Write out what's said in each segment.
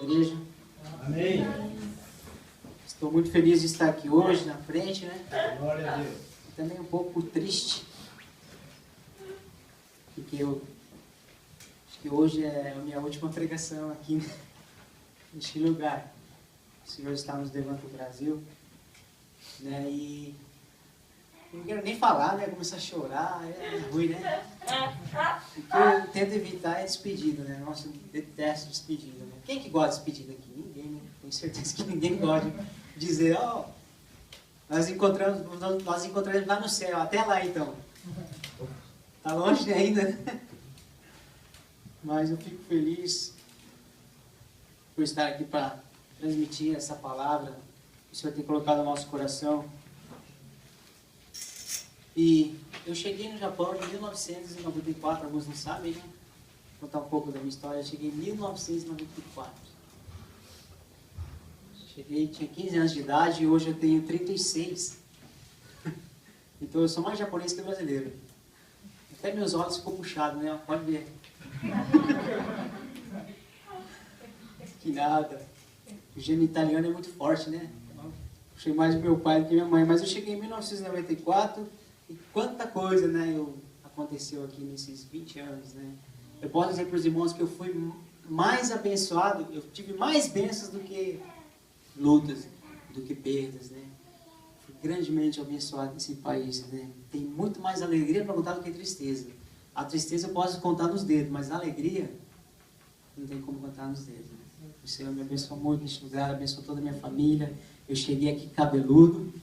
igreja. Amém. Estou muito feliz de estar aqui hoje na frente, né? Glória a Deus. Também um pouco triste, porque eu acho que hoje é a minha última pregação aqui neste lugar. O Senhor está nos levando para o Brasil, né? E não quero nem falar, né? Começar a chorar, é ruim, né? O que eu tento evitar é despedida, né? Nossa, eu detesto despedida, né? Quem que gosta de despedida aqui? Ninguém, né? Tenho certeza que ninguém gosta de dizer, ó, nós encontramos lá no céu, até lá então. Tá longe ainda, né? Mas eu fico feliz por estar aqui para transmitir essa palavra que o Senhor tem colocado no nosso coração. E eu cheguei no Japão em 1994, alguns não sabem, né? Vou contar um pouco da minha história. Eu cheguei em 1994. Cheguei, tinha 15 anos de idade e hoje eu tenho 36. Então eu sou mais japonês que brasileiro. Até meus olhos ficou puxados, né? Pode ver. Que nada. O gênio italiano é muito forte, né? Puxei mais do meu pai do que minha mãe. Mas eu cheguei em 1994 e quanta coisa, né, aconteceu aqui nesses 20 anos, né? Eu posso dizer para os irmãos que eu fui mais abençoado, eu tive mais bênçãos do que lutas, do que perdas, né? Fui grandemente abençoado nesse país, né? Tem muito mais alegria para contar do que tristeza. A tristeza eu posso contar nos dedos, mas a alegria não tem como contar nos dedos, né? O Senhor me abençoou muito neste lugar, abençoou toda a minha família. Eu cheguei aqui cabeludo,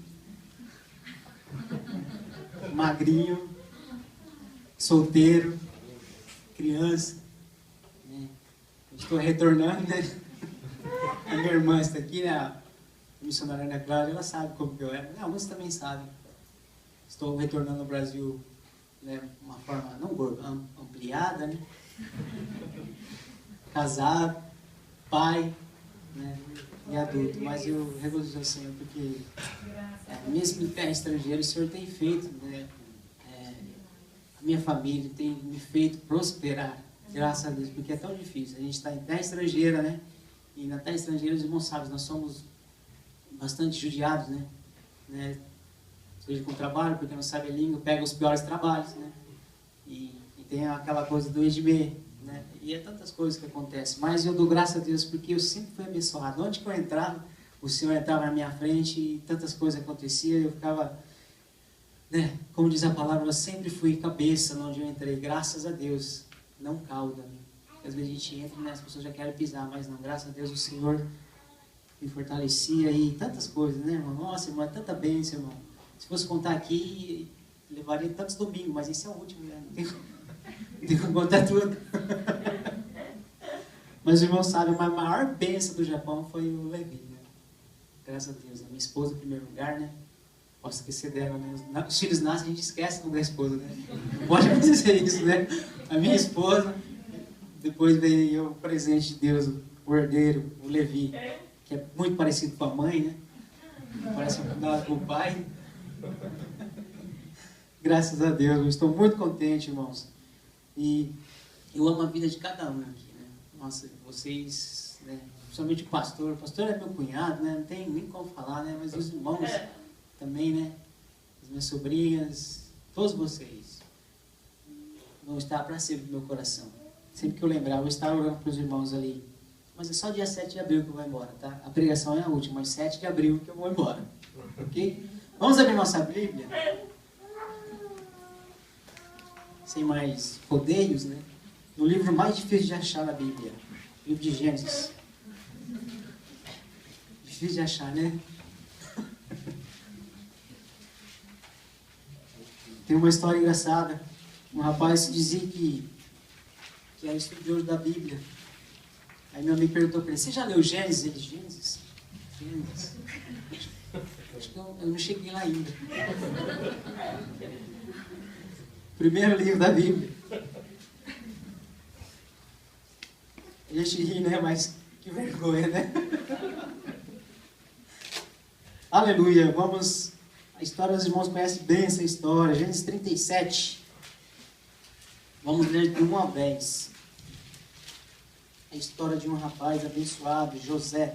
magrinho, solteiro, criança, né? Estou retornando, né? A minha irmã está aqui, né? A missionária Ana Clara, ela sabe como que eu era. Alguns também sabem. Estou retornando ao Brasil, né, de uma forma não ampliada, né? Casado, pai, né? E adulto. Mas eu regozijo ao Senhor porque mesmo em terra estrangeira o Senhor tem feito, né? A minha família tem me feito prosperar, graças a Deus, porque é tão difícil. A gente está em terra estrangeira, né? E na terra estrangeira, os irmãos sabem, nós somos bastante judiados, né? Seja com trabalho, porque não sabe a língua, pega os piores trabalhos, né? E tem aquela coisa do EGB, né? E é tantas coisas que acontecem. Mas eu dou graças a Deus, porque eu sempre fui abençoado. Onde que eu entrava, o Senhor entrava na minha frente e tantas coisas aconteciam. Eu ficava, né? Como diz a palavra, eu sempre fui cabeça onde eu entrei, graças a Deus, não cauda, né? Às vezes a gente entra, né, as pessoas já querem pisar, mas não, graças a Deus o Senhor me fortalecia e tantas coisas, né, irmão? Nossa, irmão, é tanta bênção, irmão. Se fosse contar aqui, levaria tantos domingos, mas esse é o último, né? Não tem como contar tudo. Mas o irmão sabe, a maior bênção do Japão foi o Levi, né? Graças a Deus. A minha esposa em primeiro lugar, né? Posso esquecer dela, né? Os filhos nascem, a gente esquece da esposa, né? Não pode acontecer isso, né? A minha esposa, depois veio o presente de Deus, o herdeiro, o Levi, que é muito parecido com a mãe, né? Parece com o pai. Graças a Deus, eu estou muito contente, irmãos. E eu amo a vida de cada um aqui, né? Nossa, vocês, né? Principalmente o pastor é meu cunhado, né? Não tem nem como falar, né? Mas os irmãos também, né? As minhas sobrinhas, todos vocês vão estar para sempre no meu coração. Sempre que eu lembrar, eu vou estar orando para os irmãos ali. Mas é só dia 7 de abril que eu vou embora, tá? A pregação é a última, mas 7 de abril que eu vou embora. Ok? Vamos abrir nossa Bíblia? Sem mais rodeios, né? No livro mais difícil de achar na Bíblia. Livro de Gênesis. Difícil de achar, né? Tem uma história engraçada. Um rapaz dizia que era estudioso da Bíblia. Aí meu amigo perguntou para ele, você já leu Gênesis? Ele, Gênesis? Gênesis. Acho que eu não cheguei lá ainda. Primeiro livro da Bíblia. A gente ri, né? Mas que vergonha, né? Aleluia. Vamos... A história dos irmãos conhecem bem essa história. Gênesis 37. Vamos ler de 1 a 10. a história de um rapaz abençoado, José.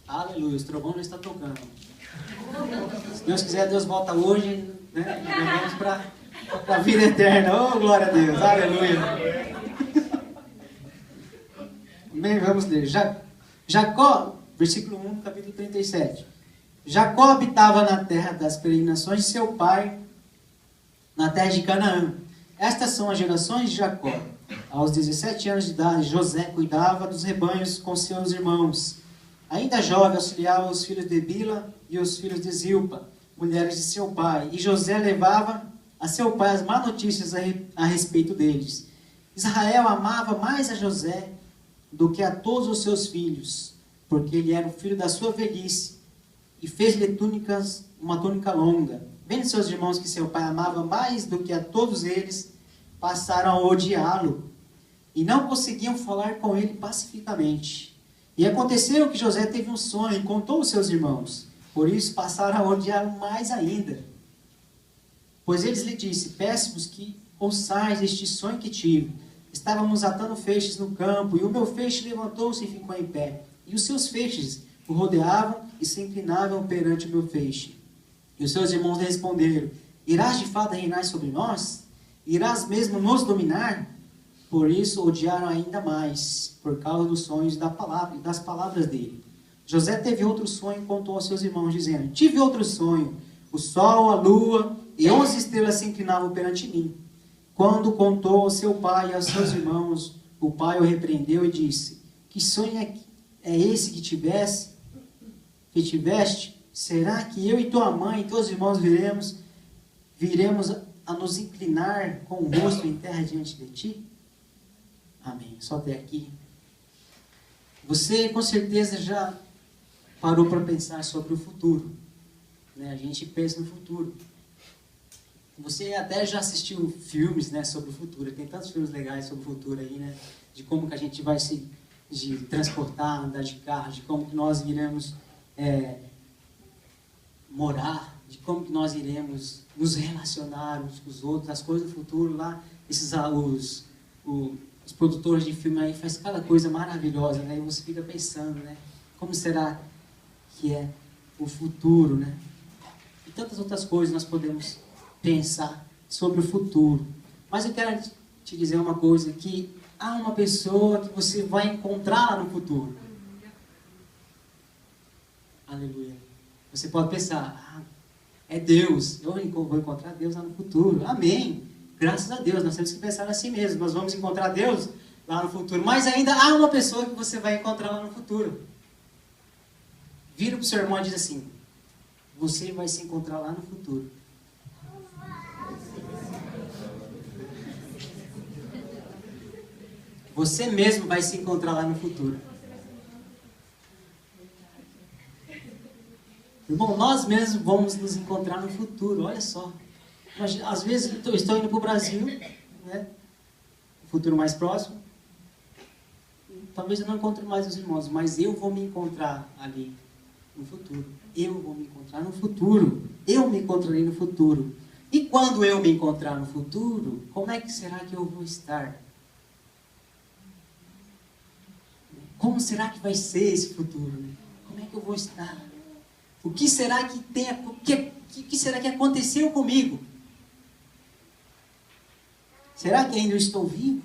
Aleluia, o trovão já está tocando. Se Deus quiser, Deus volta hoje, né? E vamos para a vida eterna. Oh, glória a Deus, aleluia. Bem, vamos ler. Jacó, versículo 1, capítulo 37. Jacó habitava na terra das peregrinações de seu pai, na terra de Canaã. Estas são as gerações de Jacó. Aos 17 anos de idade, José cuidava dos rebanhos com seus irmãos. Ainda jovem, auxiliava os filhos de Bila e os filhos de Zilpa, mulheres de seu pai. E José levava a seu pai as más notícias a respeito deles. Israel amava mais a José do que a todos os seus filhos, porque ele era o filho da sua velhice, e fez-lhe uma túnica longa. Vendo seus irmãos que seu pai amava mais do que a todos eles, passaram a odiá-lo, e não conseguiam falar com ele pacificamente. E aconteceu que José teve um sonho e contou aos seus irmãos. Por isso passaram a odiá-lo mais ainda. Pois eles lhe disse: peço-vos que ouçais este sonho que tive. Estávamos atando feixes no campo, e o meu feixe levantou-se e ficou em pé. E os seus feixes o rodeavam e se inclinavam perante o meu feixe. E os seus irmãos responderam: irás de fato reinar sobre nós? Irás mesmo nos dominar? Por isso odiaram ainda mais, por causa dos sonhos e das palavras dele. José teve outro sonho e contou aos seus irmãos, dizendo: tive outro sonho. O sol, a lua e 11 estrelas se inclinavam perante mim. Quando contou ao seu pai e aos seus irmãos, o pai o repreendeu e disse: que sonho é esse que tiveste? Será que eu e tua mãe e teus irmãos viremos a nos inclinar com o rosto em terra diante de ti? Amém. Só até aqui. Você com certeza já parou para pensar sobre o futuro, né? A gente pensa no futuro. Você até já assistiu filmes, né, sobre o futuro. Tem tantos filmes legais sobre o futuro aí, né? De como que a gente vai se transportar, andar de carro, de como que nós iremos morar, de como que nós iremos nos relacionar uns com os outros, as coisas do futuro lá. Os produtores de filme aí fazem cada coisa maravilhosa, né? E você fica pensando, né? Como será que é o futuro, né? E tantas outras coisas nós podemos pensar sobre o futuro. Mas eu quero te dizer uma coisa, que há uma pessoa que você vai encontrar lá no futuro. Aleluia. Você pode pensar: é Deus, eu vou encontrar Deus lá no futuro. Amém. Graças a Deus, nós temos que pensar assim mesmo. Nós vamos encontrar Deus lá no futuro. Mas ainda há uma pessoa que você vai encontrar lá no futuro. Vira para o seu irmão e diz assim: você vai se encontrar lá no futuro. Você mesmo vai se encontrar lá no futuro. Irmão, nós mesmos vamos nos encontrar no futuro. Olha só. Às vezes eu estou indo para o Brasil, né? O futuro mais próximo. Talvez eu não encontre mais os irmãos, mas eu vou me encontrar ali no futuro. Eu vou me encontrar no futuro. Eu me encontrarei no futuro. E quando eu me encontrar no futuro, como é que será que eu vou estar? Como será que vai ser esse futuro? Né? Como é que eu vou estar? O que será que será que aconteceu comigo? Será que ainda eu estou vivo?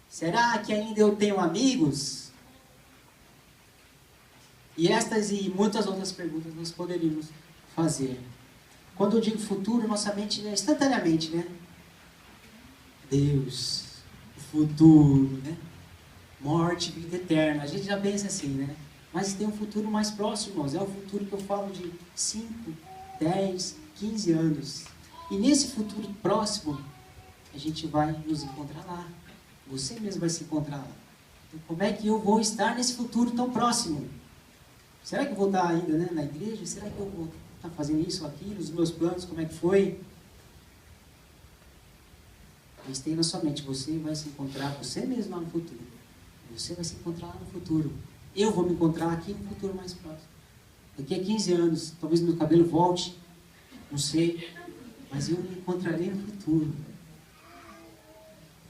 Será que ainda eu tenho amigos? E estas e muitas outras perguntas nós poderíamos fazer. Quando eu digo futuro, nossa mente é instantaneamente, né? Deus, o futuro, né? Morte, vida eterna. A gente já pensa assim, né? Mas tem um futuro mais próximo, irmãos. É o futuro que eu falo de 5, 10, 15 anos. E nesse futuro próximo, a gente vai nos encontrar lá. Você mesmo vai se encontrar lá. Então, como é que eu vou estar nesse futuro tão próximo? Será que eu vou estar ainda, né, na igreja? Será que eu vou estar fazendo isso, aquilo, os meus planos, como é que foi? Mas tenha na sua mente, você vai se encontrar você mesmo lá no futuro. Você vai se encontrar lá no futuro. Eu vou me encontrar aqui no futuro mais próximo. Daqui a 15 anos, talvez meu cabelo volte, não sei, mas eu me encontrarei no futuro.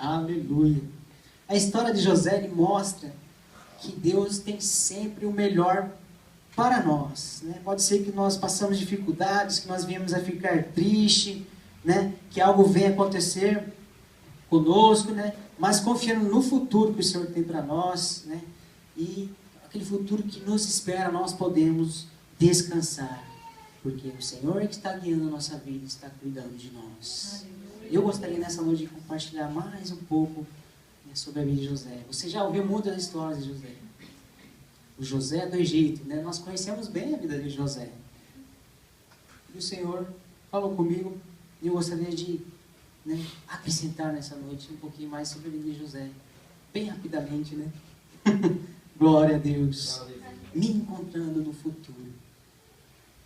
Aleluia. A história de José ele mostra que Deus tem sempre o melhor para nós, né? Pode ser que nós passamos dificuldades, que nós viemos a ficar triste, né? Que algo venha acontecer conosco, né? Mas confiando no futuro que o Senhor tem para nós, né? E aquele futuro que nos espera, nós podemos descansar, porque o Senhor que está guiando a nossa vida, está cuidando de nós. Eu gostaria nessa noite de compartilhar mais um pouco, né, sobre a vida de José. Você já ouviu muitas histórias de José. O José do Egito, né? Nós conhecemos bem a vida de José. E o Senhor falou comigo e eu gostaria de, né, acrescentar nessa noite um pouquinho mais sobre a vida de José. Bem rapidamente, né? Glória a Deus. Me encontrando no futuro.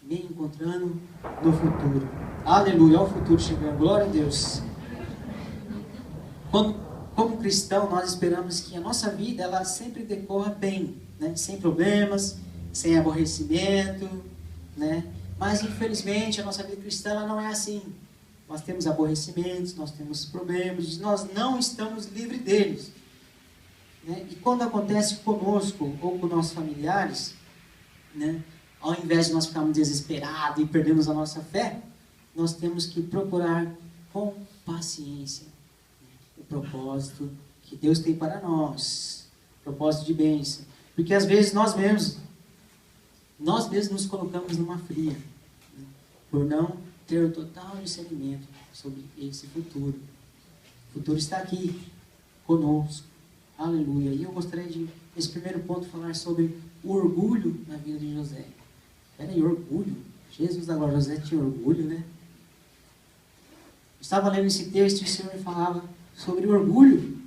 Me encontrando no futuro. Aleluia, olha o futuro chegando. Glória a Deus. Como cristão, nós esperamos que a nossa vida ela sempre decorra bem, né? Sem problemas, sem aborrecimento, né? Mas infelizmente a nossa vida cristã ela não é assim. Nós temos aborrecimentos, nós temos problemas, nós não estamos livres deles, né? E quando acontece conosco ou com nossos familiares, né? Ao invés de nós ficarmos desesperados e perdermos a nossa fé, nós temos que procurar com paciência, né, o propósito que Deus tem para nós, propósito de bênção. Porque às vezes nós mesmos nos colocamos numa fria, né, por não ter o total discernimento sobre esse futuro. O futuro está aqui, conosco. Aleluia. E eu gostaria de, nesse primeiro ponto, falar sobre o orgulho na vida de José. Peraí, orgulho? Jesus da glória, José tinha orgulho, né? Eu estava lendo esse texto e o Senhor falava sobre orgulho.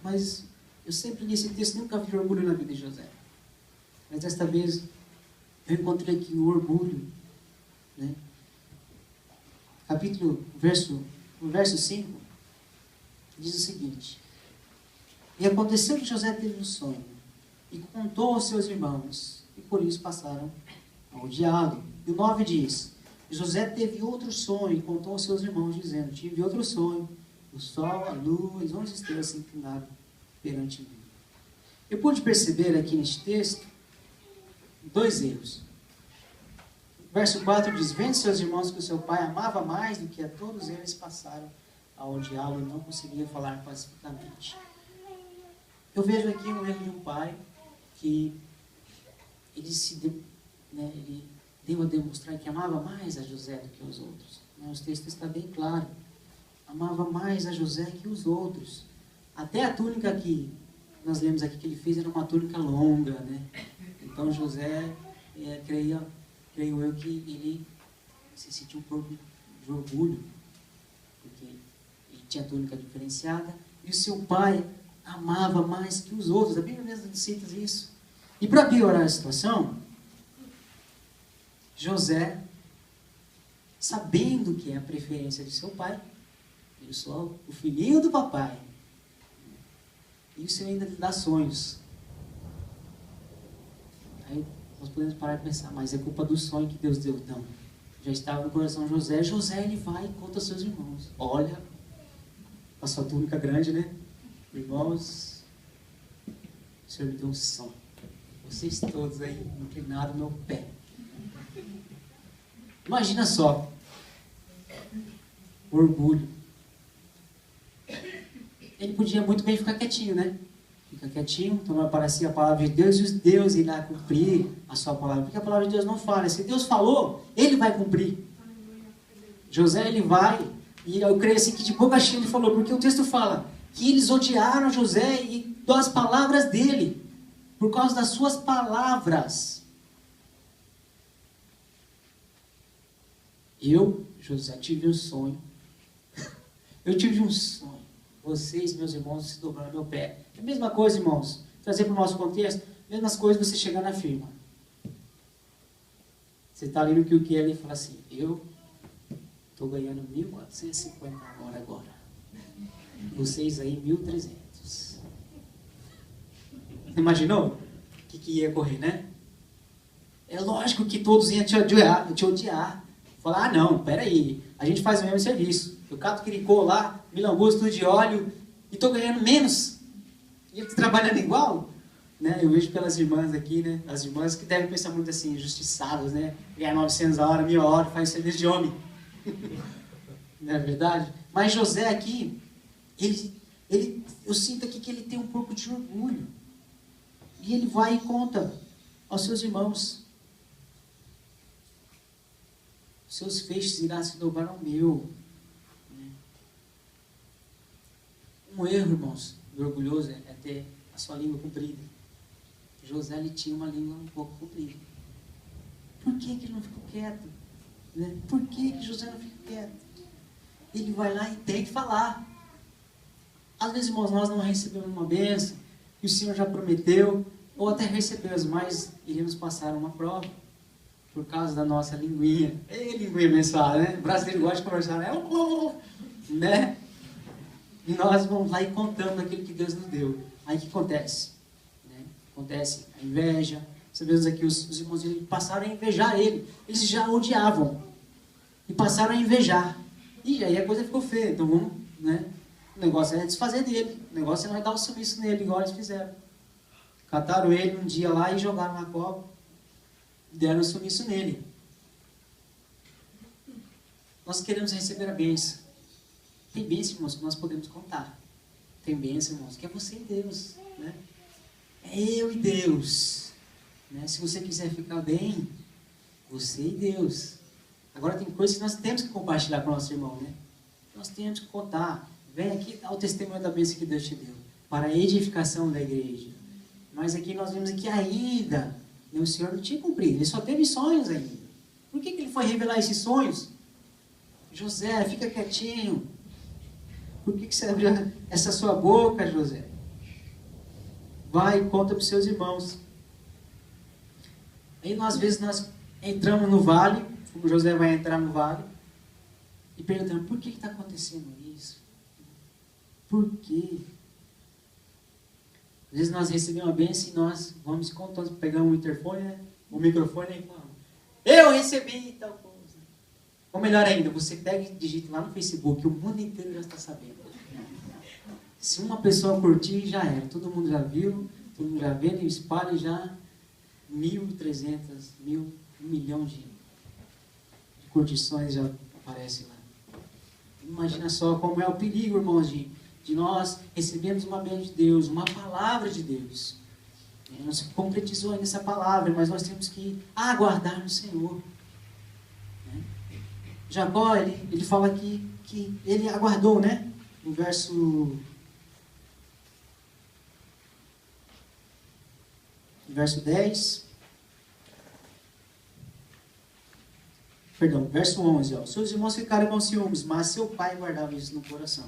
Mas eu sempre li esse texto e nunca vi orgulho na vida de José. Mas desta vez eu encontrei aqui o orgulho, né? No verso 5, diz o seguinte: E aconteceu que José teve um sonho, e contou aos seus irmãos, e por isso passaram a odiá-lo. E o 9 diz: José teve outro sonho, e contou aos seus irmãos, dizendo: Tive outro sonho, o sol, a lua, as 11 estrelas se inclinaram perante mim. Eu pude perceber aqui neste texto 2 erros. Verso 4 diz: Vendo seus irmãos que o seu pai amava mais do que a todos eles, passaram a odiá-lo e não conseguia falar pacificamente. Eu vejo aqui um erro de um pai que ele deu a demonstrar que amava mais a José do que os outros. O texto está bem claro. Amava mais a José que os outros. Até a túnica que nós lemos aqui que ele fez era uma túnica longa, né? Então José, creio eu que ele se sentiu um pouco de orgulho, porque ele tinha a túnica diferenciada, e o seu pai amava mais que os outros. A Bíblia mesmo cita isso. E para piorar a situação, José, sabendo que é a preferência de seu pai, eu sou o filhinho do papai, isso ainda lhe dá sonhos. Aí nós podemos parar e pensar, mas é culpa do sonho que Deus deu. Não, já estava no coração de José. José, ele vai e conta aos seus irmãos: olha, a sua túnica grande, né? Irmãos, o Senhor me deu um sonho. Vocês todos aí inclinaram meu pé. Imagina só, orgulho. Ele podia muito bem ficar quietinho, né? Fica quietinho, então aparecia a palavra de Deus e os deuses irá cumprir a sua palavra. Porque a palavra de Deus não falha. Se Deus falou, Ele vai cumprir. José, ele vai, e eu creio assim que de boca cheia ele falou, porque o texto fala que eles odiaram José e das palavras dele, por causa das suas palavras. Eu, José, tive um sonho. Eu tive um sonho. Vocês, meus irmãos, se dobraram meu pé. É a mesma coisa, irmãos. Trazer para o nosso contexto, mesmas coisas você chegar na firma. Você está ali no que ele fala assim: eu estou ganhando 1.450 a hora agora. Vocês aí 1.300. Imaginou? O que ia correr, né? É lógico que todos iam te odiar. Falar: ah não, peraí, a gente faz o mesmo serviço. Eu cato quiricô lá, milangosto, tudo de óleo, e estou ganhando menos. E ele está trabalhando igual. Né? Eu vejo pelas irmãs aqui, né? As irmãs que devem pensar muito assim, injustiçadas, né? Ganhar 900 a hora, 1000 a hora, faz serviço de homem. Não é verdade? Mas José aqui, eu sinto aqui que ele tem um pouco de orgulho. E ele vai e conta aos seus irmãos. Os seus feixes irá se dobrar ao meu. Um erro, irmãos, do orgulhoso é ter a sua língua comprida. José, ele tinha uma língua um pouco comprida. Por que ele não ficou quieto? Né? Por que José não fica quieto? Ele vai lá e tem que falar. Às vezes, irmãos, nós não recebemos uma bênção, que o Senhor já prometeu, ou até recebemos, mas iremos passar uma prova, por causa da nossa linguinha. Ei, linguinha abençoada, né? O brasileiro gosta de conversar, né? E nós vamos lá e contamos aquilo que Deus nos deu. Aí o que acontece? Né? Acontece a inveja. Sabemos aqui os irmãos passaram a invejar ele. Eles já odiavam. E passaram a invejar. E aí a coisa ficou feia. Então vamos, né? O negócio é desfazer dele. O negócio é não dar o sumiço nele, igual eles fizeram. Cataram ele um dia lá e jogaram na cova. Deram o sumiço nele. Nós queremos receber a bênção. Tem bênção, irmãos, que nós podemos contar. Tem bênção, irmãos, que é você e Deus. Né? É eu e Deus. Né? Se você quiser ficar bem, você e Deus. Agora tem coisas que nós temos que compartilhar com o nosso irmão. Né? Nós temos que contar. Vem aqui dar o testemunho da bênção que Deus te deu. Para a edificação da igreja. Mas aqui nós vemos que ainda o Senhor não tinha cumprido. Ele só teve sonhos ainda. Por que ele foi revelar esses sonhos? José, fica quietinho. Por que você abriu essa sua boca, José? Vai e conta para os seus irmãos. Aí, às vezes, nós entramos no vale, como José vai entrar no vale, e perguntamos, por que está acontecendo isso? Por quê? Às vezes nós recebemos uma bênção e nós vamos contando, pegamos o interfone, né? O microfone e falamos, eu recebi tal coisa. Ou melhor ainda, você pega e digita lá no Facebook, o mundo inteiro já está sabendo. Se uma pessoa curtir, já era. Todo mundo já viu, todo mundo já vê, e espalha já 1.300, 1.000, 1 milhão de curtições já aparece lá. Imagina só como é o perigo, irmãos, de nós recebermos uma bênção de Deus, uma palavra de Deus. Não se concretizou ainda essa palavra, mas nós temos que aguardar no Senhor. Jacó, ele fala aqui que ele aguardou, né? No verso 10. Perdão, verso 11. Ó. Seus irmãos ficaram com ciúmes, mas seu pai guardava isso no coração.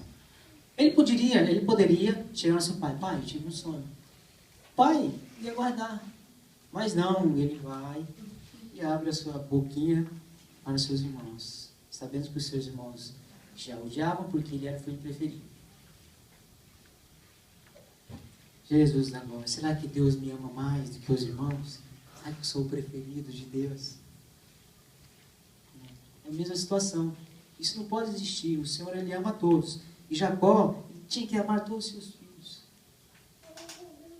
Ele poderia chegar ao seu pai. Pai, eu tive um sonho. Pai, ia guardar. Mas não, ele vai e abre a sua boquinha para os seus irmãos. Sabendo que os seus irmãos já odiavam porque ele era o filho preferido. Jesus da glória, será que Deus me ama mais do que os irmãos? Será que eu sou o preferido de Deus? É a mesma situação. Isso não pode existir. O Senhor, Ele ama a todos. E Jacó tinha que amar todos os seus filhos.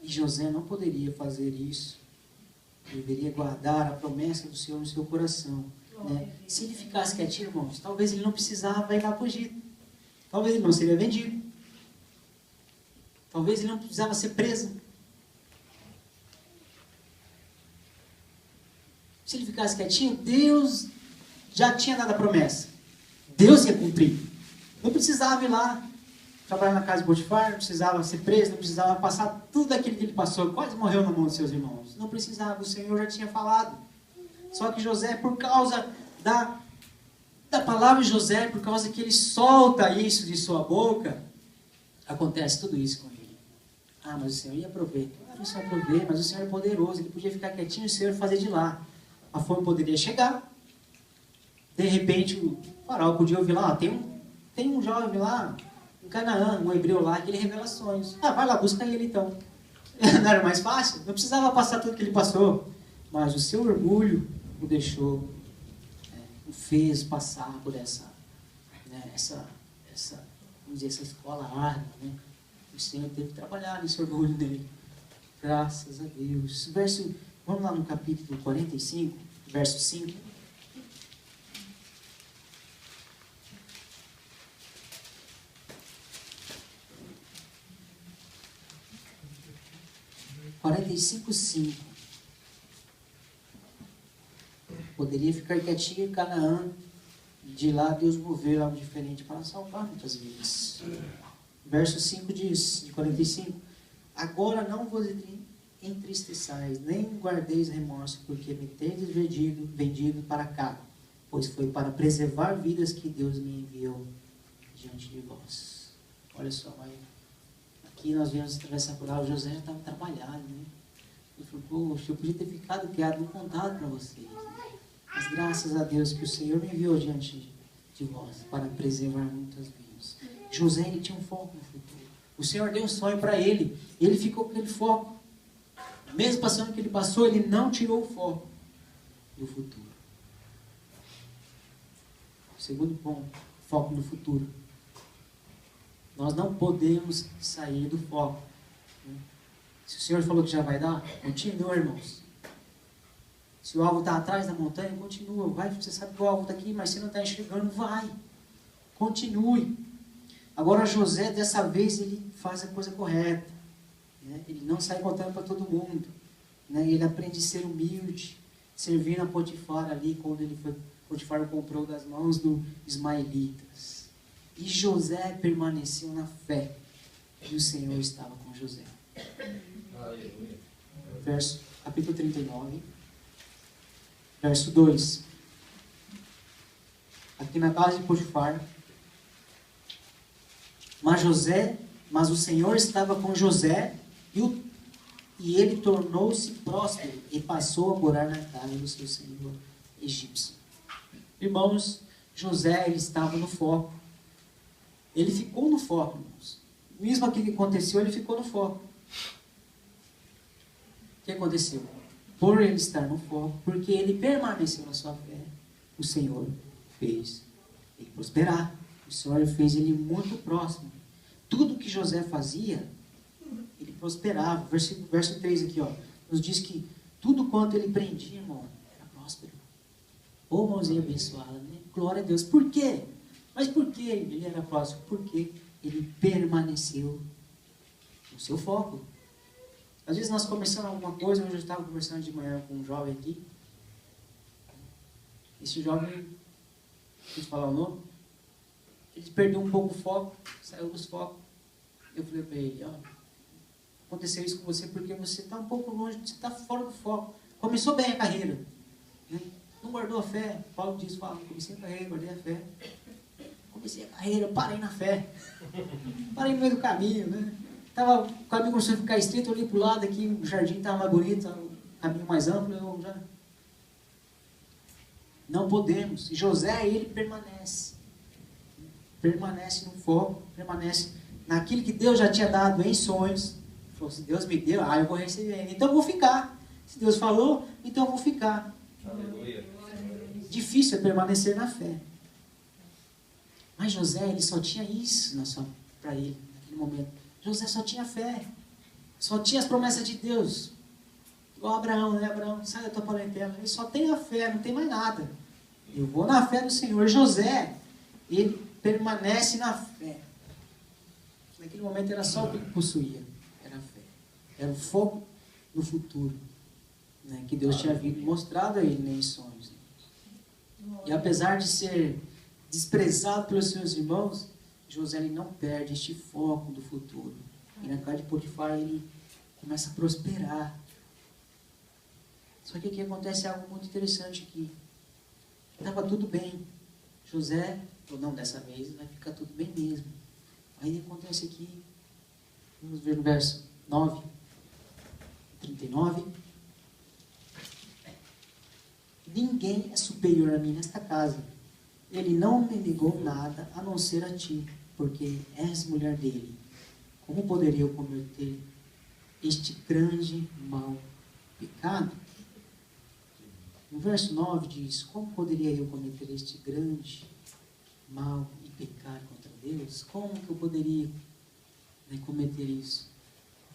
E José não poderia fazer isso. Ele deveria guardar a promessa do Senhor no seu coração. Né? Se ele ficasse quietinho, irmãos, talvez ele não precisava ir lá fugir. Talvez ele não seria vendido. Talvez ele não precisava ser preso. Se ele ficasse quietinho, Deus já tinha dado a promessa. Deus ia cumprir. Não precisava ir lá trabalhar na casa de Potifar, não precisava ser preso, não precisava passar tudo aquilo que ele passou. Quase morreu na mão dos seus irmãos. Não precisava, o Senhor já tinha falado. Só que José, por causa da palavra de José, por causa que ele solta isso de sua boca, acontece tudo isso com ele. Ah, mas o Senhor ia prover. Claro, o Senhor prover, mas o Senhor é poderoso. Ele podia ficar quietinho e o Senhor fazer de lá. A fome poderia chegar. De repente, o faraó podia ouvir lá, tem um jovem lá, em Canaã, um hebreu lá, que ele revela sonhos. Ah, vai lá, busca ele então. Não era mais fácil? Não precisava passar tudo que ele passou. Mas o seu orgulho o deixou, o fez passar por essa vamos dizer, essa escola árdua, né? O Senhor teve que trabalhar nesse orgulho dele. Graças a Deus. Vamos lá no capítulo 45, verso 5. Poderia ficar quietinho em Canaã, de lá Deus moveu algo diferente para salvar muitas vidas. Verso 5 diz, de 45, agora não vos entristeçais, nem guardeis remorso, porque me tendes vendido para cá, pois foi para preservar vidas que Deus me enviou diante de vós. Olha só, aqui nós viemos atravessar por lá, o José já estava trabalhado, né? Ele falou, poxa, eu podia ter ficado quieto, não contado para vocês. Mas graças a Deus que o Senhor me enviou diante de vós para preservar muitas vidas. José, ele tinha um foco no futuro. O Senhor deu um sonho para ele, e ele ficou com aquele foco. Mesmo passando o que ele passou, ele não tirou o foco do futuro. Segundo ponto, foco no futuro. Nós não podemos sair do foco. Se o Senhor falou que já vai dar, continua, irmãos. Se o alvo está atrás da montanha, continua. Vai, você sabe que o alvo está aqui, mas você não está enxergando, vai. Continue. Agora José, dessa vez, ele faz a coisa correta. Né? Ele não sai contando para todo mundo. Né? Ele aprende a ser humilde, servindo a Potifar ali, quando Potifar comprou das mãos dos ismaelitas. E José permaneceu na fé. E o Senhor estava com José. Capítulo 39. Verso 2. Aqui na casa de Potifar. Mas o Senhor estava com José e ele tornou-se próspero e passou a morar na casa do seu senhor egípcio. Irmãos, José, ele estava no foco. Ele ficou no foco, irmãos. Mesmo aquilo que aconteceu, ele ficou no foco. O que aconteceu? Por ele estar no foco, porque ele permaneceu na sua fé, o Senhor fez ele prosperar. O Senhor fez ele muito próximo. Tudo que José fazia, ele prosperava. Verso 3 aqui, ó, nos diz que tudo quanto ele prendia, irmão, era próspero. Ô, mãozinha abençoada, né? Glória a Deus. Por quê? Mas por que ele era próspero? Porque ele permaneceu no seu foco. Às vezes nós começamos alguma coisa, eu já estava conversando de manhã com um jovem aqui. Esse jovem, deixa eu falar o nome, ele perdeu um pouco o foco, saiu dos focos. Eu falei para ele, ó, aconteceu isso com você porque você está um pouco longe, você está fora do foco. Começou bem a carreira, né? Não guardou a fé. Paulo diz, comecei a carreira, guardei a fé. Comecei a carreira, parei na fé. Parei no meio do caminho, né? O caminho começou a ficar estreito, eu olhei para o lado aqui, o jardim estava mais bonito, o caminho mais amplo, eu já... Não podemos. E José, ele permanece. Permanece no foco, permanece naquilo que Deus já tinha dado em sonhos. Falou, se Deus me deu, eu vou receber. Então eu vou ficar. Se Deus falou, então eu vou ficar. Aleluia. Difícil é permanecer na fé. Mas José, ele só tinha isso para ele, naquele momento. José só tinha fé. Só tinha as promessas de Deus. Igual Abraão, né? Abraão, sai da tua parentela. Ele só tem a fé, não tem mais nada. Eu vou na fé do Senhor. José, ele permanece na fé. Naquele momento era só o que ele possuía. Era a fé. Era o foco no futuro. Né? Que Deus tinha mostrado a ele, né, em sonhos. E apesar de ser desprezado pelos seus irmãos, José, ele não perde este foco do futuro. E na casa de Potifar ele começa a prosperar. Só que aqui acontece algo muito interessante aqui. Estava tudo bem. José, ou não, dessa vez vai ficar tudo bem mesmo. Aí acontece aqui, vamos ver no verso 9, 39. Ninguém é superior a mim nesta casa. Ele não me negou nada a não ser a ti, porque és mulher dele. Como poderia eu cometer este grande mau pecado? No verso 9 diz, como poderia eu cometer este grande mal e pecar contra Deus, como que eu poderia, né, cometer isso?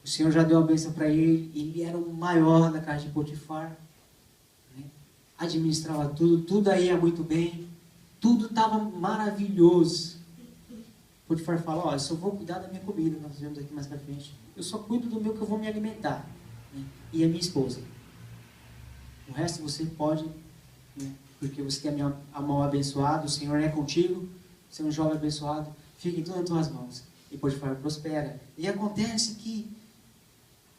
O Senhor já deu a bênção para ele, ele era o maior da casa de Potifar, né? Administrava tudo, tudo ia muito bem, tudo estava maravilhoso. Potifar fala, eu só vou cuidar da minha comida, nós vemos aqui mais para frente. Eu só cuido do meu que eu vou me alimentar, né? E a minha esposa. O resto você pode, né? Porque você tem a mão abençoada, o Senhor é contigo, você é um jovem abençoado, fica em tudo nas tuas mãos. E Potifar prospera. E acontece que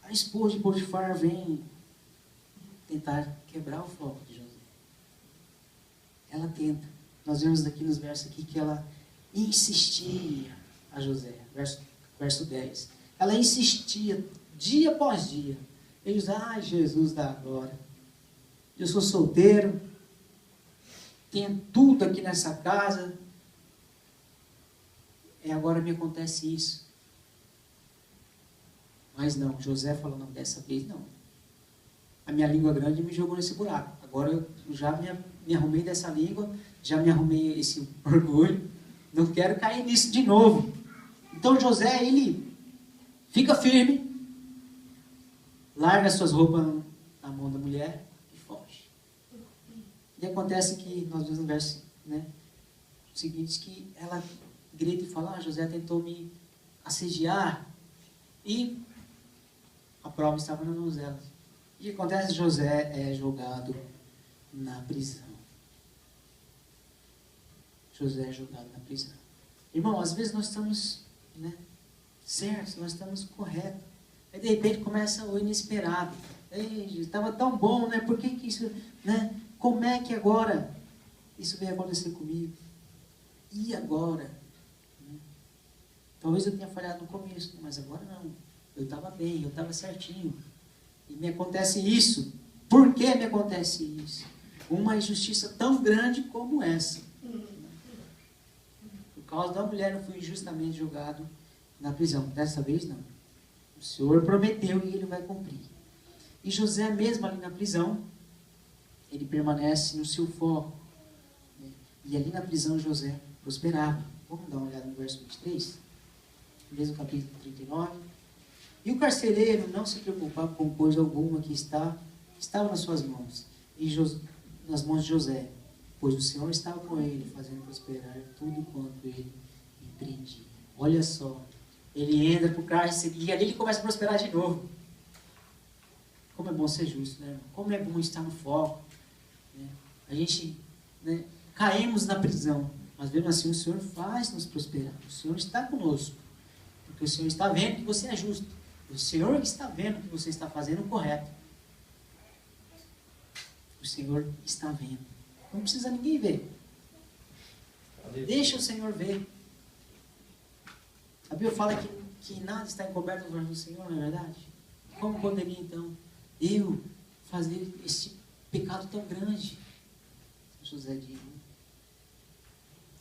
a esposa de Potifar vem tentar quebrar o foco de José. Ela tenta. Nós vemos aqui nos versos aqui que ela insistia a José. Verso 10. Ela insistia dia após dia. Ele diz, Jesus da glória. Eu sou solteiro. Tenho tudo aqui nessa casa. E agora me acontece isso. Mas não, José falou, não, dessa vez não. A minha língua grande me jogou nesse buraco. Agora eu já me arrumei dessa língua, já me arrumei esse orgulho, não quero cair nisso de novo. Então José, ele fica firme, larga suas roupas na mão da mulher e foge. E acontece que, nós vemos no verso, né, seguinte, que ela grita e fala, José tentou me assediar, e a prova estava nas mãos dela. O que acontece? José é jogado na prisão. José é jogado na prisão. Irmão, às vezes nós estamos, né, certos, nós estamos corretos. Aí de repente começa o inesperado. Estava tão bom, né? Por que isso, né? Como é que agora isso veio acontecer comigo? E agora? Talvez eu tenha falhado no começo, mas agora não. Eu estava bem, eu estava certinho. E me acontece isso. Por que me acontece isso? Uma injustiça tão grande como essa. Por causa da mulher, eu fui injustamente julgado na prisão. Dessa vez, não. O Senhor prometeu e Ele vai cumprir. E José, mesmo ali na prisão, ele permanece no seu foco. E ali na prisão, José prosperava. Vamos dar uma olhada no verso 23? Mesmo capítulo 39. E o carcereiro não se preocupava com coisa alguma que estava nas suas mãos, e nas mãos de José, pois o Senhor estava com ele, fazendo prosperar tudo quanto ele empreendia. Olha só, ele entra para o cárcere e ali ele começa a prosperar de novo. Como é bom ser justo, né? Como é bom estar no foco. Né? A gente, né, caímos na prisão, mas mesmo assim o Senhor faz nos prosperar. O Senhor está conosco, porque o Senhor está vendo que você é justo. O Senhor está vendo que você está fazendo o correto. O Senhor está vendo. Não precisa ninguém ver. Deixa o Senhor ver. A Bíblia fala que nada está encoberto nos olhos do Senhor, não é verdade? Como poderia então eu fazer esse pecado tão grande? José diz.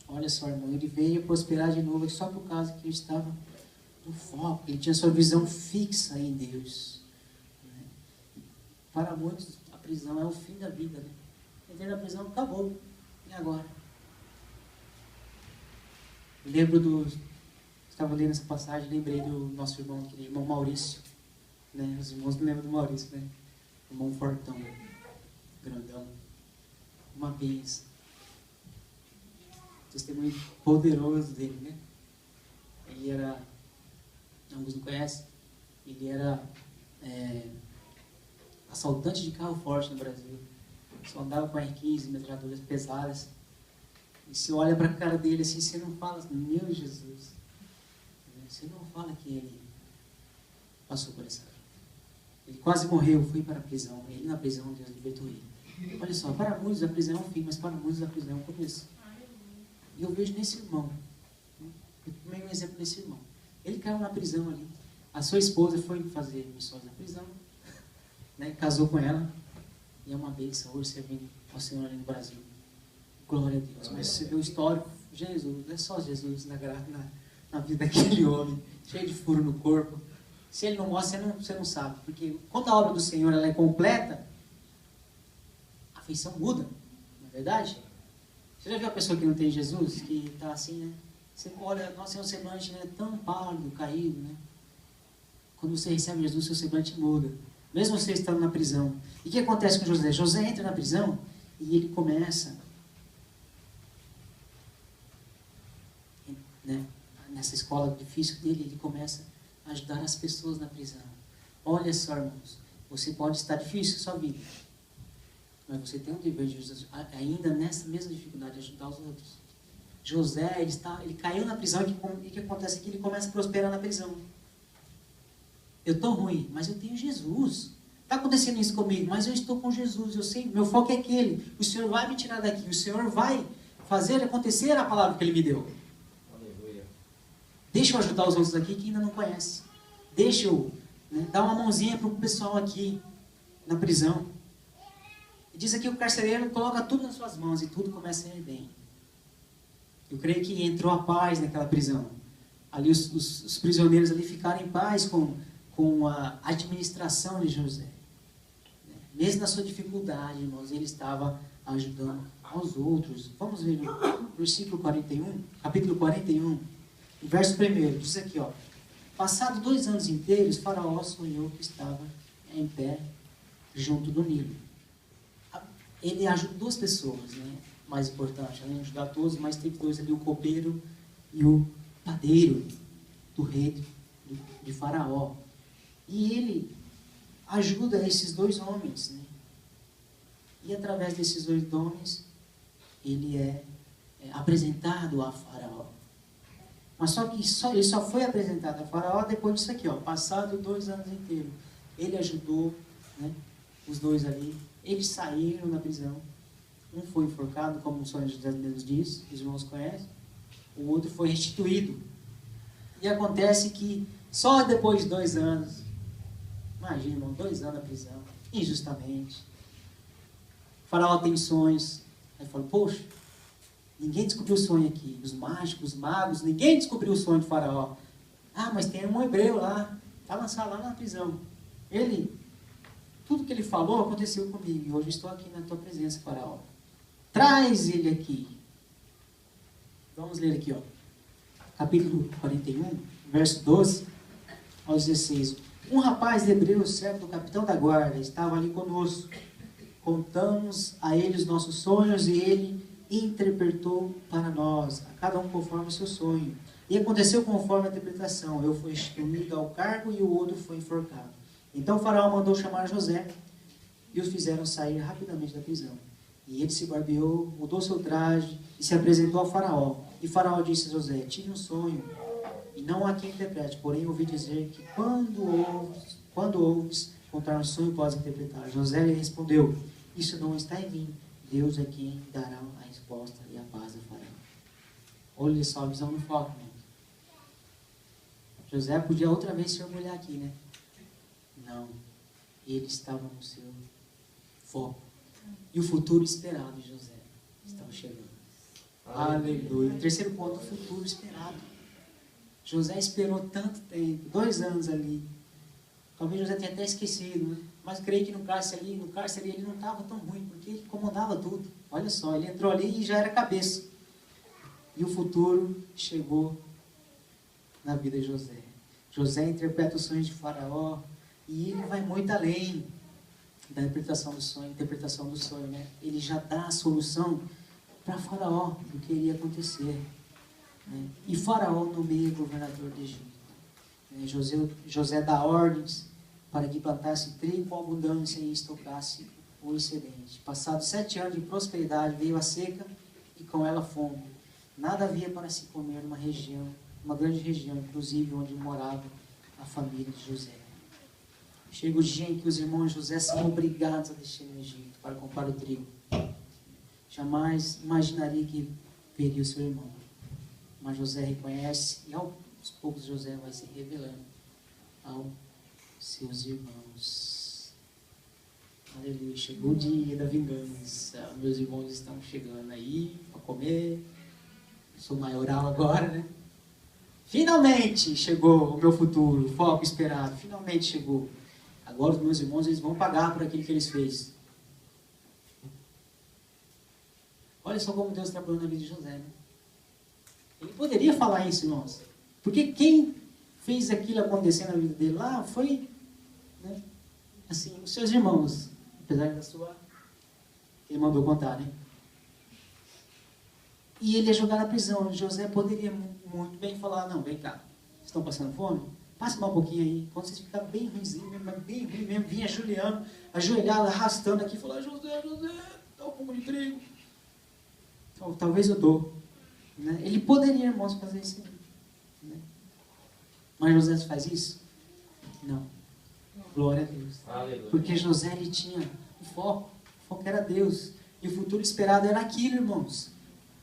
Olha só, irmão, ele veio prosperar de novo só por causa que ele estava no foco, ele tinha sua visão fixa em Deus. Para muitos, a prisão é o fim da vida. Né? Entrei na prisão, acabou. E agora? Eu lembro estava lendo essa passagem, lembrei do nosso irmão, aquele irmão Maurício. Né? Os irmãos não lembram do Maurício, né? Irmão fortão, grandão. Uma bênção. Testemunho poderoso dele, né? Ele era, alguns não conhecem, ele era assaltante de carro forte no Brasil. Só andava com R15, metralhadoras pesadas. E se olha para a cara dele assim, você não fala, meu Jesus. Você não fala que ele passou por essa vida. Ele quase morreu, foi para a prisão. Ele na prisão, Deus libertou ele. Olha só, para muitos a prisão é um fim, mas para muitos a prisão é um começo. E eu vejo nesse irmão, eu tomei um exemplo desse irmão. Ele caiu na prisão ali. A sua esposa foi fazer missões na prisão, né? Casou com ela. E é uma bênção hoje servindo ao Senhor ali no Brasil. Glória a Deus. Mas você vê o histórico, Jesus, não é só Jesus na vida daquele homem, cheio de furo no corpo. Se ele não mostra, você não sabe. Porque quando a obra do Senhor ela é completa, a feição muda, não é verdade? Você já viu a pessoa que não tem Jesus, que está assim, né? Você olha, nossa, seu semblante, né, tão pálido, caído, né? Quando você recebe Jesus, seu semblante muda. Mesmo você estando na prisão. E o que acontece com José? José entra na prisão e ele começa, né, nessa escola difícil dele, ele começa a ajudar as pessoas na prisão. Olha só, irmãos, você pode estar difícil a sua vida, mas você tem um dever de Jesus, ainda nessa mesma dificuldade, de ajudar os outros. José, ele caiu na prisão e o que acontece aqui? Ele começa a prosperar na prisão. Eu estou ruim, mas eu tenho Jesus. Está acontecendo isso comigo, mas eu estou com Jesus. Eu sei, meu foco é aquele. O Senhor vai me tirar daqui. O Senhor vai fazer acontecer a palavra que Ele me deu. Aleluia. Deixa eu ajudar os outros aqui que ainda não conhecem. Deixa eu, né, dar uma mãozinha para o pessoal aqui na prisão. E diz aqui que o carcereiro coloca tudo nas suas mãos e tudo começa a ir bem. Eu creio que entrou a paz naquela prisão. Ali os prisioneiros ali ficaram em paz com a administração de José. Mesmo na sua dificuldade, irmãos, ele estava ajudando aos outros. Vamos ver no versículo 41, capítulo 41, verso 1, diz aqui, ó. Passado 2 anos inteiros, Faraó sonhou que estava em pé junto do Nilo. Ele ajuda 2 pessoas, né? Mais importante, além de ajudar todos, mas teve 2 ali, o copeiro e o padeiro do rei de Faraó. E ele ajuda esses 2 homens, né? E através desses 2 homens, ele é apresentado a Faraó. Mas só que ele só foi apresentado a Faraó depois disso aqui, ó, passado 2 anos inteiros. Ele ajudou, né, os 2 ali. Eles saíram da prisão. Um foi enforcado, como o sonho de Deus diz, os irmãos conhecem. O outro foi restituído. E acontece que só depois de 2 anos, imagina, irmão, 2 anos na prisão, injustamente. O Faraó tem sonhos. Aí fala, poxa, ninguém descobriu o sonho aqui. Os mágicos, os magos, ninguém descobriu o sonho de Faraó. Ah, mas tem um hebreu lá, está lançado lá na prisão. Tudo que ele falou aconteceu comigo. E hoje estou aqui na tua presença, Faraó. Traz ele aqui. Vamos ler aqui, ó. Capítulo 41, verso 12 ao 16. Um rapaz hebreu, servo do capitão da guarda, estava ali conosco. Contamos a ele os nossos sonhos e ele interpretou para nós, a cada um conforme o seu sonho. E aconteceu conforme a interpretação. Eu fui instituído ao cargo e o outro foi enforcado. Então o faraó mandou chamar José e os fizeram sair rapidamente da prisão. E ele se barbeou, mudou seu traje e se apresentou ao faraó. E faraó disse a José, tive um sonho e não há quem interprete, porém ouvi dizer que quando ouves contar um sonho, podes interpretar. José lhe respondeu, isso não está em mim, Deus é quem dará a resposta e a paz ao faraó. Olha só a visão no foco, né? José podia outra vez se orgulhar aqui, né? Não, ele estava no seu foco. E o futuro esperado de José estava chegando. Aleluia. O terceiro ponto, o futuro esperado. José esperou tanto tempo, 2 anos ali. Talvez José tenha até esquecido, né? Mas creio que no cárcere ele não estava tão ruim, porque ele comandava tudo. Olha só, ele entrou ali e já era cabeça. E o futuro chegou na vida de José. José interpreta os sonhos de Faraó e ele vai muito além da interpretação do sonho, né? Ele já dá a solução para Faraó do que iria acontecer, né? E Faraó nomeia governador do Egito, né? José dá ordens para que plantasse trigo com abundância e estocasse o excedente. Passados 7 anos de prosperidade, veio a seca e com ela fome. Nada havia para se comer numa região, uma grande região, inclusive onde morava a família de José. Chega o dia em que os irmãos de José são obrigados a deixar o Egito para comprar o trigo. Jamais imaginaria que veria o seu irmão. Mas José reconhece e aos poucos José vai se revelando aos seus irmãos. Aleluia. Chegou o dia da vingança. Meus irmãos estão chegando aí para comer. Sou maioral agora, né? Finalmente chegou o meu futuro, o foco esperado. Finalmente chegou. Agora os meus irmãos eles vão pagar por aquilo que eles fez. Olha só como Deus trabalhou na vida de José, né? Ele poderia falar isso, irmãos. Porque quem fez aquilo acontecer na vida dele lá foi, né, assim, os seus irmãos. Apesar da sua... Ele mandou contar, né? E ele ia jogar na prisão. José poderia muito bem falar, não, vem cá, vocês estão passando fome? Passa mais um pouquinho aí. Quando vocês ficarem bem ruimzinho, bem ruim mesmo, vinha Juliano, ajoelhado, arrastando aqui, falou, José, dá um pouco de trigo. Talvez eu dou. Né? Ele poderia, irmãos, fazer isso. Né? Mas José faz isso? Não. Glória a Deus. Aleluia. Porque José, ele tinha um foco. O foco era Deus. E o futuro esperado era aquilo, irmãos.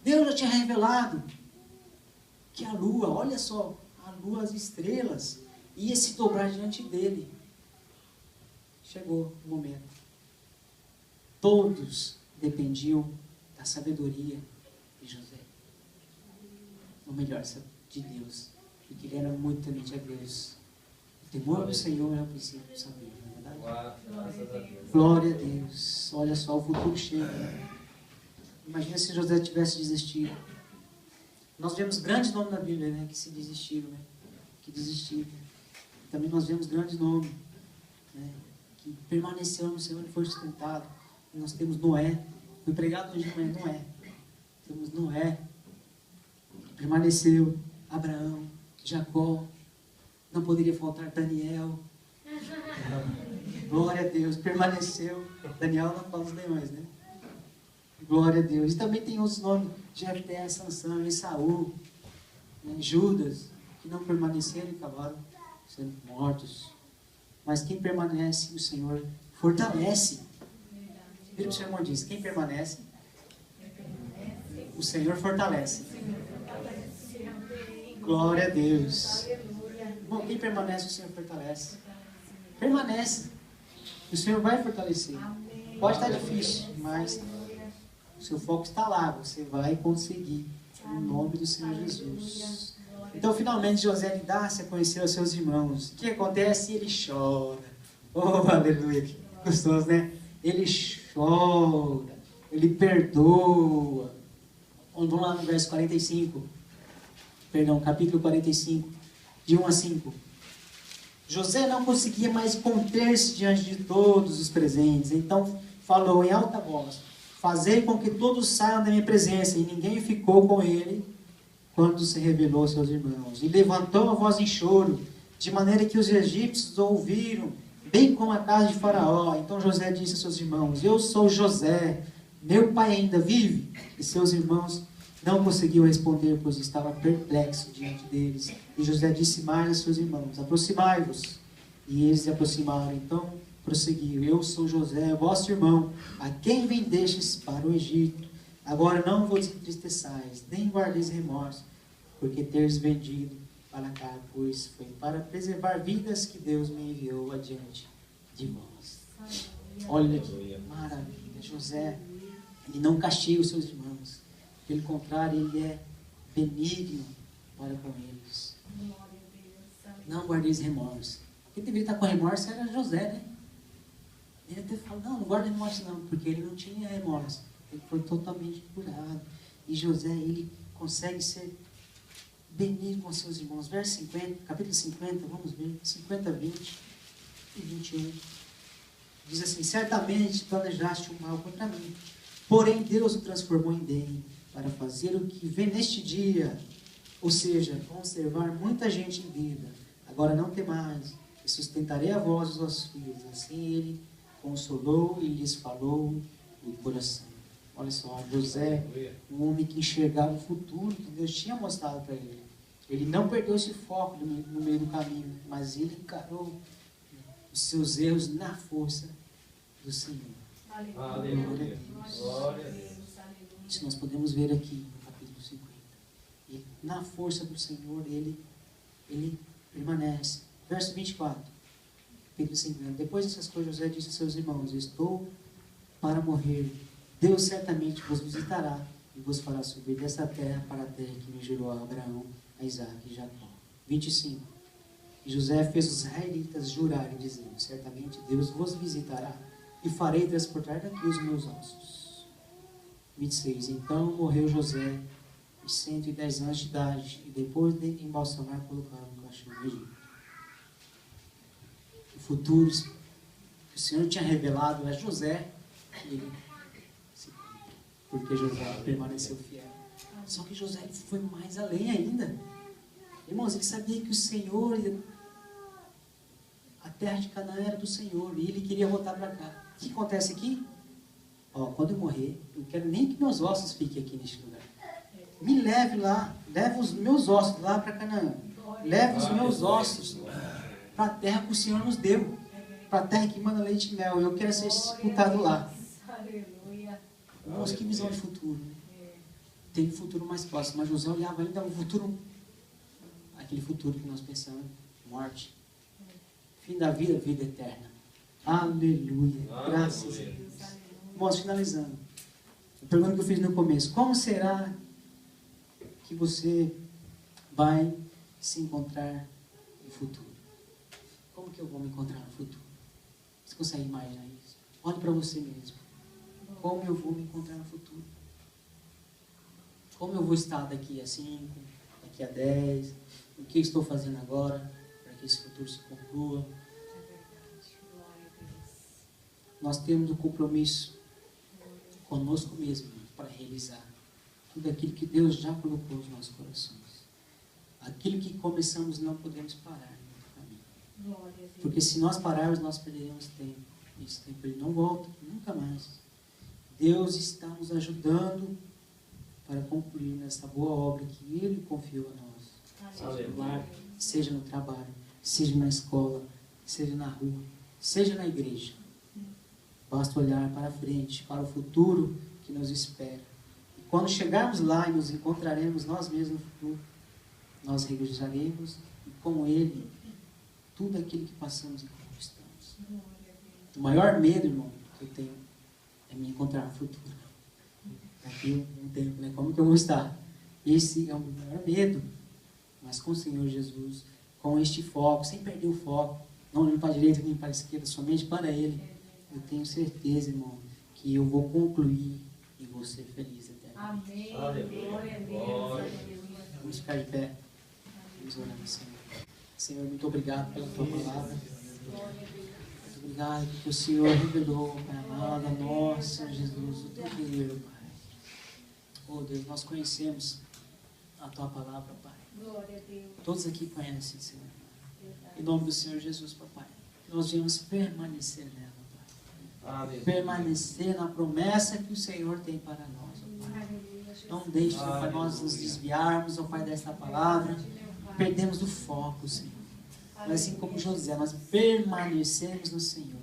Deus já tinha revelado que a lua, olha só, a lua, as estrelas, ia se dobrar diante dele. Chegou o momento. Todos dependiam da sabedoria de José. Ou melhor, de Deus. Porque ele era muito temente a Deus. O temor do Senhor é o princípio do saber, não é verdade? Graças a Deus. Glória a Deus. Olha só, o futuro chega. Né? Imagina se José tivesse desistido. Nós vemos grandes nomes na Bíblia, né, que se desistiram, né? Que desistiram. Também nós vemos grandes nomes, né, que permaneceram no Senhor e foram sustentados. E nós temos Noé. Foi pregado hoje de manhã, Noé. Temos Noé, que permaneceu. Abraão, Jacó. Não poderia faltar Daniel. Glória a Deus, permaneceu. Daniel não fala os leões, né? Glória a Deus. E também tem outros nomes, Jefté, Sansão, Esaú, né? Judas, que não permaneceram e acabaram sendo mortos. Mas quem permanece, o Senhor fortalece. Vira o sermão diz, quem permanece, o Senhor fortalece. Glória a Deus. Bom, quem permanece, o Senhor fortalece. Permanece. O Senhor vai fortalecer. Pode estar difícil, mas o seu foco está lá. Você vai conseguir. No nome do Senhor Jesus. Então, finalmente, José lhe dá-se a conhecer aos seus irmãos. O que acontece? Ele chora. Oh, aleluia. Que gostoso, né? Ele chora. Ele perdoa. Vamos lá no verso 45. Perdão, capítulo 45. De 1 a 5. José não conseguia mais conter-se diante de todos os presentes. Então falou em alta voz: fazei com que todos saiam da minha presença. E ninguém ficou com ele quando se revelou aos seus irmãos. E levantou a voz em choro, de maneira que os egípcios ouviram, bem como a casa de Faraó. Então José disse aos seus irmãos: eu sou José, meu pai ainda vive? E seus irmãos não conseguiu responder, pois estava perplexo diante deles. E José disse mais a seus irmãos: aproximai-vos. E eles se aproximaram. Então prosseguiu: eu sou José, vosso irmão, a quem vendestes para o Egito. Agora não vos entristeçais, nem guardeis remorso, porque teres vendido para cá, pois foi para preservar vidas que Deus me enviou adiante de vós. Olha que maravilha. José, ele não castiga os seus irmãos. Pelo contrário, ele é benigno para com eles. Não guardeis remorso. Quem deveria estar com remorso era José, né? Ele até falou: não guarda remorso não, porque ele não tinha remorso. Ele foi totalmente curado. E José, ele consegue ser benigno com seus irmãos. Verso 50, capítulo 50, vamos ver, 50, 20 e 21. Diz assim: certamente planejaste o mal contra mim, porém Deus o transformou em bem, para fazer o que vê neste dia, ou seja, conservar muita gente em vida. Agora não temais, e sustentarei a vós os vossos filhos. Assim ele consolou e lhes falou no coração. Olha só, José, um homem que enxergava o futuro que Deus tinha mostrado para ele. Ele não perdeu esse foco no meio do caminho, mas ele encarou os seus erros na força do Senhor. Aleluia. Glória a Deus. Isso nós podemos ver aqui no capítulo 50. E na força do Senhor, ele permanece. Verso 24, capítulo 50. Depois dessas coisas, José disse a seus irmãos: estou para morrer. Deus certamente vos visitará e vos fará subir desta terra para a terra que me jurou a Abraão, a Isaque e Jacó. 25. E José fez os israelitas jurarem, dizendo: certamente Deus vos visitará e farei transportar daqui os meus ossos. 26. Então morreu José de 110 anos de idade, e depois de embalsamar, colocaram no caixão do Egito. O futuro que o Senhor tinha revelado a José, ele se cumpre, porque José permaneceu fiel. Só que José foi mais além ainda. Irmãos, ele sabia que o Senhor, a terra de Canaã era do Senhor, e ele queria voltar para cá. O que acontece aqui? Quando eu morrer, eu quero nem que meus ossos fiquem aqui neste lugar. Me leve lá, leve os meus ossos lá para Canaã. Leve os meus ossos para a terra que o Senhor nos deu. Para a terra que manda leite e mel. Eu quero ser sepultado lá. Irmãos, que visão de futuro. Tem um futuro mais próximo. Mas José olhava ainda um futuro, aquele futuro que nós pensamos, morte. Fim da vida, vida eterna. Aleluia. Graças a Deus. Irmãos, finalizando. A pergunta que eu fiz no começo. Como será que você vai se encontrar no futuro? Como que eu vou me encontrar no futuro? Você consegue imaginar isso? Olhe para você mesmo. Como eu vou me encontrar no futuro? Como eu vou estar daqui a 5, daqui a 10? O que estou fazendo agora para que esse futuro se conclua? Nós temos um compromisso conosco mesmo para realizar tudo aquilo que Deus já colocou nos nossos corações. Aquilo que começamos não podemos parar no caminho. Porque se nós pararmos, nós perderemos tempo. Esse tempo ele não volta, nunca mais. Deus está nos ajudando para concluir nessa boa obra que Ele confiou a nós. Seja no lar, seja no trabalho, seja na escola, seja na rua, seja na igreja. Basta olhar para frente, para o futuro que nos espera. E quando chegarmos lá e nos encontraremos nós mesmos no futuro, nós regozijaremos e com Ele tudo aquilo que passamos e conquistamos. O maior medo, irmão, que eu tenho é me encontrar no futuro. Daqui um tempo, né? Como que eu vou estar? Esse é o maior medo. Mas com o Senhor Jesus, com este foco, sem perder o foco, não olhando para a direita nem para a esquerda, somente para Ele, eu tenho certeza, irmão, que eu vou concluir e vou ser feliz até. Amém. Glória a Deus. Vamos ficar de pé. Vamos orar ao Senhor. Senhor, muito obrigado pela Tua palavra. Muito obrigado porque o Senhor revelou, Pai amado, a nós, Senhor Jesus, o Teu querer, Pai. Oh Deus, nós conhecemos a Tua palavra, Pai. Glória a Deus. Todos aqui conhecem, Senhor. Em nome do Senhor Jesus, Papai, que nós viemos permanecer nela, Pai. Permanecer na promessa que o Senhor tem para nós, ó Pai. Não deixe, ó Pai, nós nos desviarmos, ó Pai, desta palavra. Perdemos o foco, Senhor. Mas assim como José, nós permanecemos no Senhor.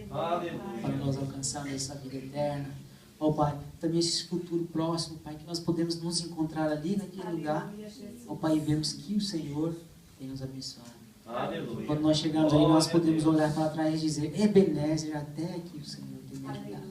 Para nós alcançarmos essa vida eterna. Ó Pai, também esse futuro próximo, Pai, que nós podemos nos encontrar ali naquele lugar. Ó Pai, e vemos que o Senhor tem nos abençoado. Aleluia. Quando nós chegarmos ali, nós podemos olhar para trás e dizer: Ebenezer, até aqui o Senhor tem me ajudado.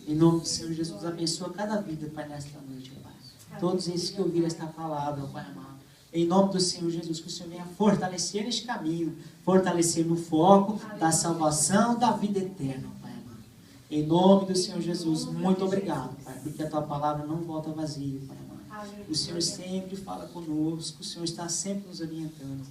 Em nome do Senhor Jesus, abençoa cada vida, Pai, nesta noite, ó Pai. Todos esses que ouviram esta palavra, ó Pai amado. Em nome do Senhor Jesus, que o Senhor venha fortalecer neste caminho, fortalecer no foco da salvação, da vida eterna, ó Pai amado. Em nome do Senhor Jesus, muito obrigado, Pai, porque a Tua palavra não volta vazia, Pai amado. O Senhor sempre fala conosco, o Senhor está sempre nos orientando.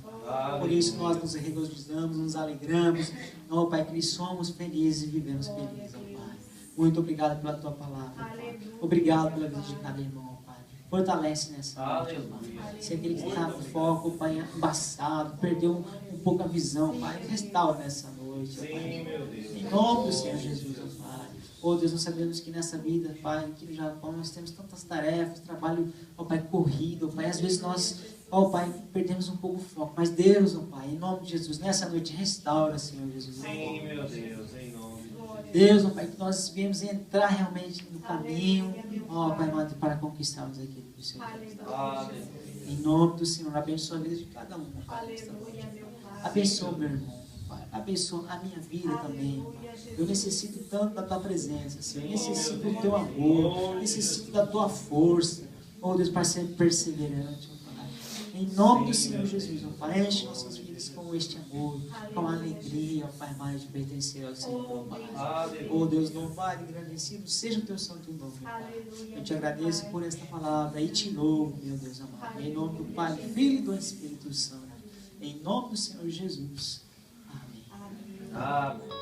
Por isso nós nos regozijamos, nos alegramos. Ó Pai, que somos felizes e vivemos felizes, ó Pai. Muito obrigado pela Tua palavra, Pai. Obrigado pela vida de cada irmão, Pai. Fortalece nessa noite, ó Pai. Se aquele que está no foco, Pai, embaçado, perdeu um pouco a visão, Pai, restaura nessa noite, ó Pai. Em nome do Senhor Jesus, ó Pai. Oh Deus, nós sabemos que nessa vida, Pai, aqui no Japão, nós temos tantas tarefas, trabalho, ó Pai, corrido, ó Pai. Às vezes nós, ó Pai, perdemos um pouco o foco. Mas Deus, ó Pai, em nome de Jesus, nessa noite, restaura, Senhor Jesus. Sim, meu Deus, em nome de Jesus. Deus, ó Pai, que nós viemos entrar realmente no caminho, ó Pai, amado, para conquistarmos aquilo que o Senhor tem. Em nome do Senhor, abençoa a vida de cada um, Pai, nesta noite. Abençoa meu irmão, Pai. Abençoa a minha vida também, Pai. Eu necessito tanto da Tua presença, Senhor. Eu necessito do Teu amor. Necessito da Tua força. Oh Deus, para ser perseverante, ó Pai. Em nome do Senhor Jesus, ó Pai, enche nossas vidas com este amor, com a alegria, Pai amado, de pertencer ao Senhor, Pai. Aleluia. Oh Deus, louvado e agradecido seja o teu santo nome, Pai. Eu te agradeço por esta palavra e te louvo, meu Deus amado. Em nome do Pai, do Filho e do Espírito Santo. Em nome do Senhor Jesus. Amém. Amém.